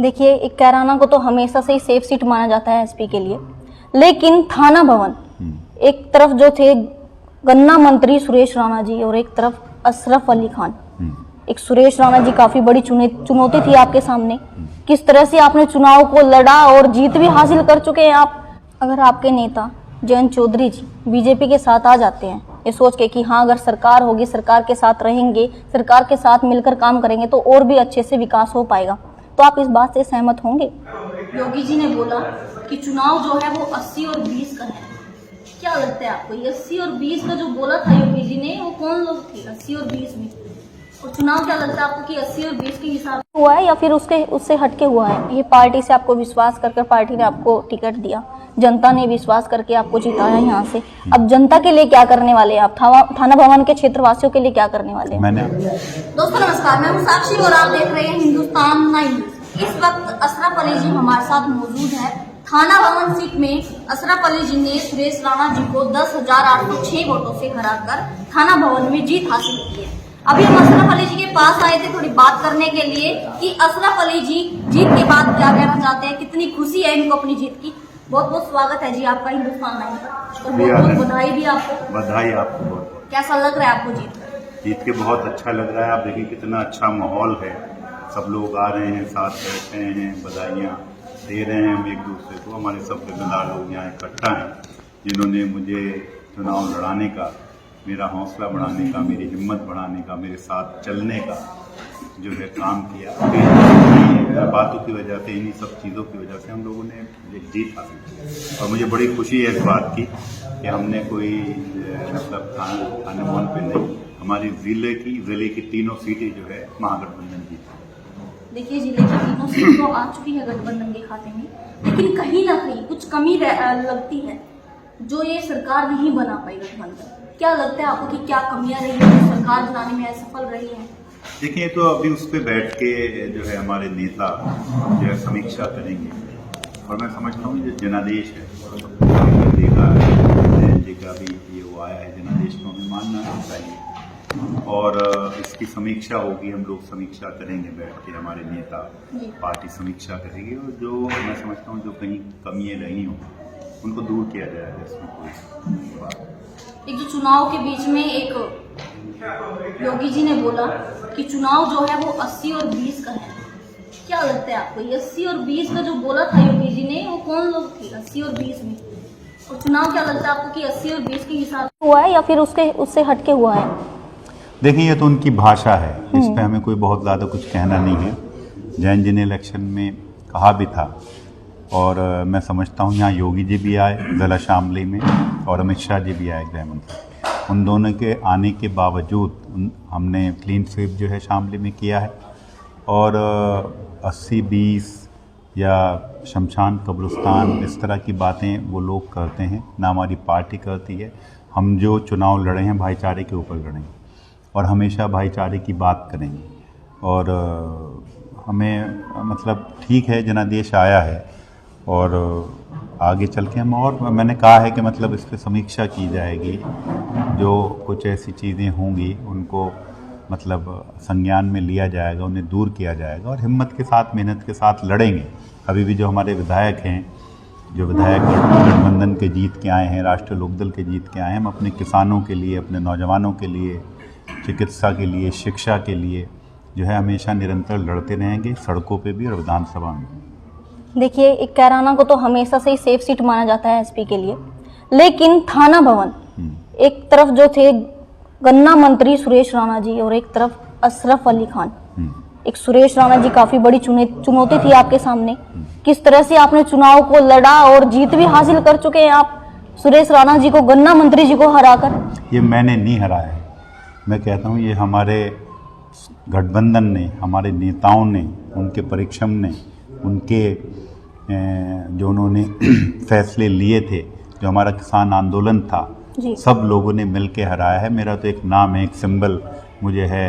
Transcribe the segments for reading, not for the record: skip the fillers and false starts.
देखिए, एक कैराना को तो हमेशा से ही सेफ सीट माना जाता है एसपी के लिए, लेकिन थाना भवन एक तरफ जो थे गन्ना मंत्री सुरेश राणा जी और एक तरफ अशरफ अली खान। एक सुरेश राणा जी काफी बड़ी चुनौती थी आपके सामने। किस तरह से आपने चुनाव को लड़ा और जीत भी हासिल कर चुके हैं आप। अगर आपके नेता जयंत चौधरी जी बीजेपी के साथ आ जाते हैं ये सोच के कि हाँ, अगर सरकार होगी, सरकार के साथ रहेंगे, सरकार के साथ मिलकर काम करेंगे तो और भी अच्छे से विकास हो पाएगा, तो आप इस बात से सहमत होंगे? योगी जी ने बोला कि चुनाव जो है वो 80 और 20 का है। क्या लगता है आपको, ये 80 और 20 का जो बोला था योगी जी ने, वो कौन लोग थे 80 और 20 में? और चुनाव क्या लगता है आपको कि 80 और 20 के हिसाब से हुआ है या फिर उससे हटके हुआ है? ये पार्टी से आपको विश्वास कर पार्टी ने आपको टिकट दिया, जनता ने विश्वास करके आपको जिताया यहाँ से। अब जनता के लिए क्या करने वाले हैं आप? थाना भवन के क्षेत्रवासियों के लिए क्या करने वाले हैं? दोस्तों नमस्कार, मैं हूँ साक्षी और आप देख रहे हैं हिंदुस्तान 9। इस वक्त अशरफ अली जी हमारे साथ मौजूद है। थाना भवन सीट में अशरफ अली जी ने सुरेश राणा जी को 10,806 वोटों से हराकर थाना भवन में जीत हासिल की है। अभी हम अशरफ अली जी के पास आए थे थोड़ी बात करने के लिए कि अशरफ अली जी जीत के बाद क्या कहना चाहते हैं, कितनी खुशी है इनको अपनी जीत की। बहुत बहुत स्वागत है जी आपका हिंदुस्तान 9 पर और बहुत बहुत बधाई भी आपको। बधाई आपको बहुत। कैसा लग रहा है आपको जीत के? बहुत अच्छा लग रहा है। आप देखिए कितना अच्छा माहौल है, सब लोग आ रहे हैं, साथ बैठे हैं, बधाइयाँ दे रहे हैं हम एक दूसरे को। हमारे सब जिम्मेदार लोग यहाँ इकट्ठा हैं जिन्होंने मुझे चुनाव लड़ाने का, मेरा हौसला बढ़ाने का, मेरी हिम्मत बढ़ाने का, मेरे साथ चलने का जो है काम किया। बातों की वजह से, इन्हीं सब चीज़ों की वजह से हम लोगों ने जीत हासिल की। और मुझे बड़ी खुशी है इस बात की कि हमने कोई मतलब थाने भवन पे नहीं, हमारी जिले की तीनों सीटें जो है महागठबंधन की। देखिए, जिले की तीनों सीटें तो आ चुकी है गठबंधन के खाते में, लेकिन कहीं ना कहीं कुछ कमी लगती है जो ये सरकार नहीं बना पाई गठबंधन। क्या लगता है आपको कि क्या कमियां रही है, सरकार बनाने में असफल रही है? देखिए, तो अभी उस पर बैठ के जो है हमारे नेता जो है समीक्षा करेंगे और मैं समझता हूँ जो जनादेश है देखा जी का भी ये वो आया है, जनादेश को हमें मानना चाहिए और इसकी समीक्षा होगी। हम लोग समीक्षा करेंगे बैठ के, हमारे नेता पार्टी समीक्षा करेगी और जो मैं समझता हूँ जो कहीं कमियाँ रही हों उनको दूर किया जाएगा। इसमें कोई बात। एक जो चुनाव के बीच में एक योगी जी ने बोला कि चुनाव जो है वो 80 और 20 का है। क्या लगता है आपको, ये 80 और 20 का जो बोला था योगी जी ने, वो कौन लोग थे 80 और 20 में? और चुनाव क्या लगता है आपको कि 80 और 20 के हिसाब से हुआ है या फिर उससे हटके हुआ है? देखिए, ये तो उनकी भाषा है, इस पे हमें कोई बहुत ज़्यादा कुछ कहना नहीं है। जैन जी ने इलेक्शन में कहा भी था और मैं समझता हूँ यहाँ योगी जी भी आए ज़िला शामली में और अमित शाह जी भी आए गृह मंत्री। उन दोनों के आने के बावजूद हमने क्लीन स्वीप जो है शामली में किया है और 80-20 या शमशान कब्रिस्तान इस तरह की बातें वो लोग करते हैं, ना हमारी पार्टी करती है। हम जो चुनाव लड़े हैं भाईचारे के ऊपर लड़ेंगे और हमेशा भाईचारे की बात करेंगे और हमें मतलब ठीक है जनादेश आया है और आगे चल के हम और मैंने कहा है कि मतलब इस पर समीक्षा की जाएगी, जो कुछ ऐसी चीज़ें होंगी उनको मतलब संज्ञान में लिया जाएगा, उन्हें दूर किया जाएगा और हिम्मत के साथ, मेहनत के साथ लड़ेंगे। अभी भी जो हमारे विधायक हैं, जो विधायक गठबंधन के जीत के आए हैं, राष्ट्रीय लोकदल के जीत के आए हैं, हम अपने किसानों के लिए, अपने नौजवानों के लिए, चिकित्सा के लिए, शिक्षा के लिए जो है हमेशा निरंतर लड़ते रहेंगे, सड़कों पे भी और विधानसभा में। देखिए, एक कैराना को तो हमेशा से ही सेफ सीट माना जाता है एसपी के लिए, लेकिन थाना भवन एक तरफ जो थे गन्ना मंत्री सुरेश राणा जी और एक तरफ अशरफ अली खान। एक सुरेश राणा जी काफी बड़ी चुनौती थी आपके सामने। किस तरह से आपने चुनाव को लड़ा और जीत भी हासिल कर चुके हैं आप सुरेश राणा जी को, गन्ना मंत्री जी को हराकर। ये मैंने नहीं हराया है, मैं कहता हूँ ये हमारे गठबंधन ने, हमारे नेताओं ने, उनके परिश्रम ने, उनके जो उन्होंने फैसले लिए थे, जो हमारा किसान आंदोलन था, सब लोगों ने मिलके हराया है। मेरा तो एक नाम है, एक सिंबल मुझे है,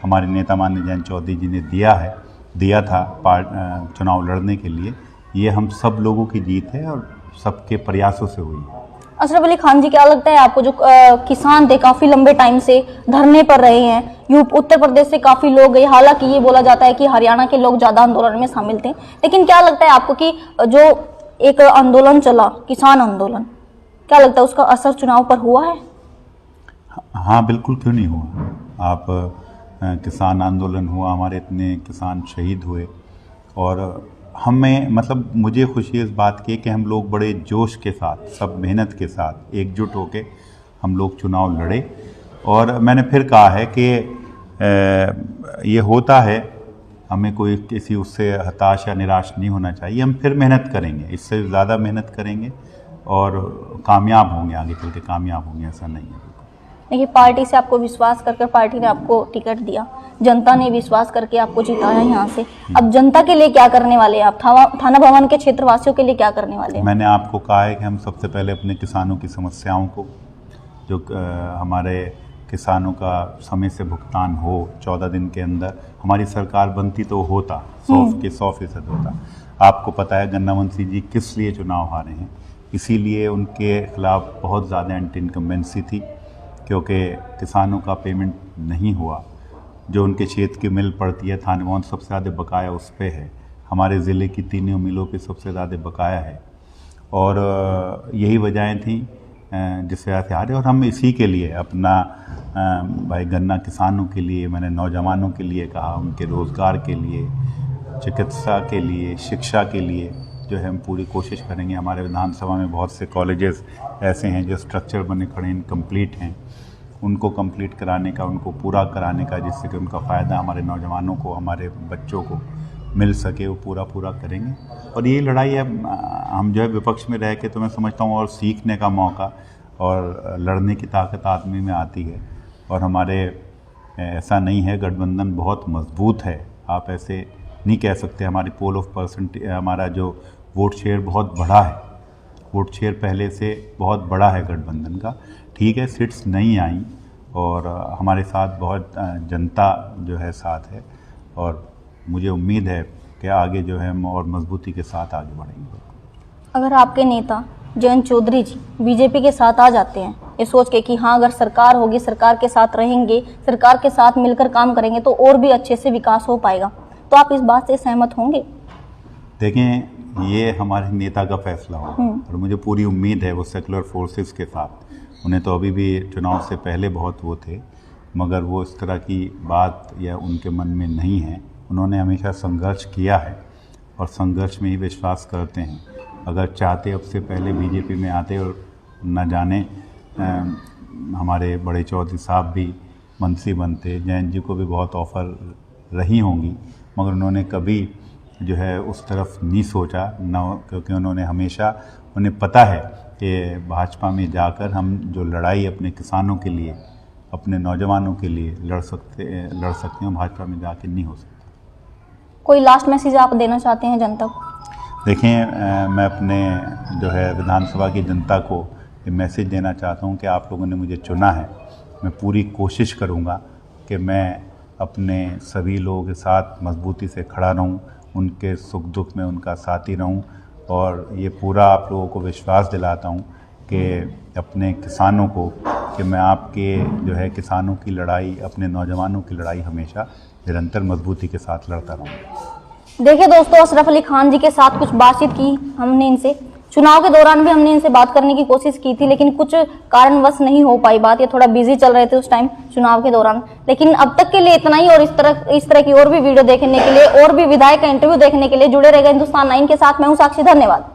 हमारे नेता माननीय जयंत चौधरी जी ने दिया था चुनाव लड़ने के लिए। ये हम सब लोगों की जीत है और सबके प्रयासों से हुई है। अशरफ अली खान जी, क्या लगता है आपको, जो किसान थे काफी लंबे टाइम से धरने पर रहे हैं, उत्तर प्रदेश से काफी लोग गए, हालांकि ये बोला जाता है कि हरियाणा के लोग ज्यादा आंदोलन में शामिल थे, लेकिन क्या लगता है आपको कि जो एक आंदोलन चला, किसान आंदोलन, क्या लगता है उसका असर चुनाव पर हुआ है? हाँ बिल्कुल, क्यों नहीं हुआ। आप किसान आंदोलन हुआ, हमारे इतने किसान शहीद हुए, और हमें मतलब मुझे खुशी इस बात की कि हम लोग बड़े जोश के साथ, सब मेहनत के साथ एकजुट होके हम लोग चुनाव लड़े। और मैंने फिर कहा है कि ये होता है, हमें कोई किसी उससे हताश या निराश नहीं होना चाहिए। हम फिर मेहनत करेंगे, इससे ज़्यादा मेहनत करेंगे और कामयाब होंगे, आगे चल के कामयाब होंगे, ऐसा नहीं है। देखिए, पार्टी से आपको विश्वास कर पार्टी ने आपको टिकट दिया, जनता ने विश्वास करके आपको जिताया यहाँ से। अब जनता के लिए क्या करने वाले हैं आप? थाना भवन के क्षेत्रवासियों के लिए क्या करने वाले हैं? मैंने आपको कहा है कि हम सबसे पहले अपने किसानों की समस्याओं को, जो हमारे किसानों का समय से भुगतान हो 14 दिन के अंदर, हमारी सरकार बनती तो होता 100% होता। आपको पता है गन्ना मंत्री जी किस लिए चुनाव हारे हैं, इसीलिए उनके खिलाफ बहुत ज़्यादा एंटी इनकम्बेंसी थी, क्योंकि किसानों का पेमेंट नहीं हुआ। जो उनके क्षेत्र की मिल पड़ती है थाने भवन, सबसे ज़्यादा बकाया उस पर है। हमारे ज़िले की तीनों मिलों पे सबसे ज़्यादा बकाया है, और यही वजहें थी जिस वजह से हारे। और हम इसी के लिए अपना भाई गन्ना किसानों के लिए, मैंने नौजवानों के लिए कहा, उनके रोज़गार के लिए, चिकित्सा के लिए, शिक्षा के लिए जो है हम पूरी कोशिश करेंगे। हमारे विधानसभा में बहुत से कॉलेजेस ऐसे हैं जो स्ट्रक्चर बने खड़े इनकम्प्लीट हैं, उनको कंप्लीट कराने का, उनको पूरा कराने का, जिससे कि उनका फ़ायदा हमारे नौजवानों को, हमारे बच्चों को मिल सके, वो पूरा करेंगे। और ये लड़ाई है, हम जो है विपक्ष में रह के, तो मैं समझता हूँ और सीखने का मौका और लड़ने की ताकत आदमी में आती है। और हमारे ऐसा नहीं है, गठबंधन बहुत मजबूत है, आप ऐसे नहीं कह सकते। हमारी पोल ऑफ परसेंट, हमारा जो वोट शेयर बहुत बड़ा है, वोट शेयर पहले से बहुत बड़ा है गठबंधन का। ठीक है, सीट्स नहीं आई, और हमारे साथ बहुत जनता जो है साथ है, और मुझे उम्मीद है कि आगे जो है हम और मजबूती के साथ आगे बढ़ेंगे। अगर आपके नेता जयंत चौधरी जी बीजेपी के साथ आ जाते हैं, ये सोच के कि हाँ अगर सरकार होगी, सरकार के साथ रहेंगे, सरकार के साथ मिलकर काम करेंगे तो और भी अच्छे से विकास हो पाएगा, तो आप इस बात से सहमत होंगे? देखें, ये हमारे नेता का फैसला होगा, और मुझे पूरी उम्मीद है वो सेकुलर फोर्सेस के साथ, उन्हें तो अभी भी चुनाव से पहले बहुत वो थे, मगर वो इस तरह की बात या उनके मन में नहीं है। उन्होंने हमेशा संघर्ष किया है और संघर्ष में ही विश्वास करते हैं। अगर चाहते अब से पहले बीजेपी में आते और न जाने हमारे बड़े चौधरी साहब भी मंत्री बनते, जयंत जी को भी बहुत ऑफ़र रही होंगी, मगर उन्होंने कभी जो है उस तरफ नहीं सोचा न, क्योंकि उन्होंने हमेशा, उन्हें पता है कि भाजपा में जाकर हम जो लड़ाई अपने किसानों के लिए, अपने नौजवानों के लिए लड़ सकते हैं, भाजपा में जाकर नहीं हो सकता। कोई लास्ट मैसेज आप देना चाहते हैं जनता को? देखिए, मैं अपने जो है विधानसभा की जनता को ये मैसेज देना चाहता हूँ कि आप लोगों ने मुझे चुना है, मैं पूरी कोशिश करूँगा कि मैं अपने सभी लोगों के साथ मजबूती से खड़ा रहूँ, उनके सुख दुख में उनका साथी रहूँ, और ये पूरा आप लोगों को विश्वास दिलाता हूँ कि अपने किसानों को, कि मैं आपके जो है किसानों की लड़ाई, अपने नौजवानों की लड़ाई हमेशा निरंतर मजबूती के साथ लड़ता रहूँगा। देखिए दोस्तों, अशरफ अली खान जी के साथ कुछ बातचीत की हमने इनसे, चुनाव के दौरान भी हमने इनसे बात करने की कोशिश की थी, लेकिन कुछ कारणवश नहीं हो पाई बात, ये थोड़ा बिजी चल रहे थे उस टाइम चुनाव के दौरान। लेकिन अब तक के लिए इतना ही, और इस तरह की और भी वीडियो देखने के लिए, और भी विधायक का इंटरव्यू देखने के लिए जुड़े रहेगा हिंदुस्तान 9 के साथ। मैं हूं साक्षी, धन्यवाद।